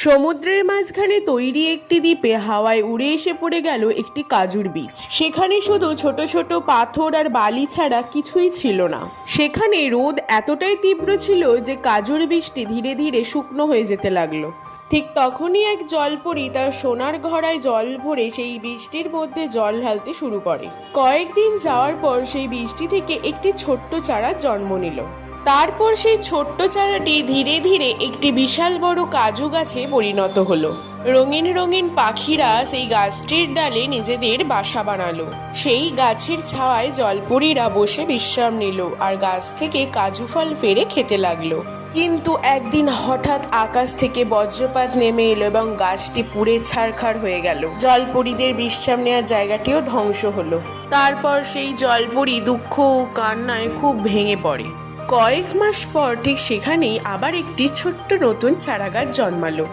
সমুদ্রের মাঝখানে তৈরি একটি দ্বীপে হাওয়ায় উড়ে এসে পড়ে গেল একটি কাজুর বীজ। সেখানে শুধু ছোট ছোট পাথর আর বালি ছাড়া কিছুই ছিল না। সেখানে রোদ এতটাই তীব্র ছিল যে কাজুর বীজটি ধীরে ধীরে শুকনো হয়ে যেতে লাগলো। ঠিক তখনই এক জলপরী তার সোনার ঘড়ায় জল ভরে সেই বীজটির মধ্যে জল ঢালতে শুরু করে। কয়েকদিন যাওয়ার পর সেই বীজটি থেকে একটি ছোট্ট চারা জন্ম নিল। তারপর সেই ছোট্ট চারাটি ধীরে ধীরে একটি বিশাল বড় কাজু গাছে পরিণত হলো। রঙিন রঙিন পাখিরা সেই গাছটির ডালে নিজেদের বাসা বানালো। সেই গাছের ছায়ায় জলপরীরা বসে বিশ্রাম নিল আর গাছ থেকে কাজু ফল পেড়ে খেতে লাগলো। কিন্তু একদিন হঠাৎ আকাশ থেকে বজ্রপাত নেমে এলো এবং গাছটি পুড়ে ছারখার হয়ে গেল। জলপরীদের বিশ্রাম নেওয়ার জায়গাটিও ধ্বংস হলো। তারপর সেই জলপরী দুঃখ ও কান্নায় খুব ভেঙে পড়ে। কয়েক মাস পর ঠিক সেখানেই আবার একটি ছোট্ট নতুন চারাগাছ জন্মালো।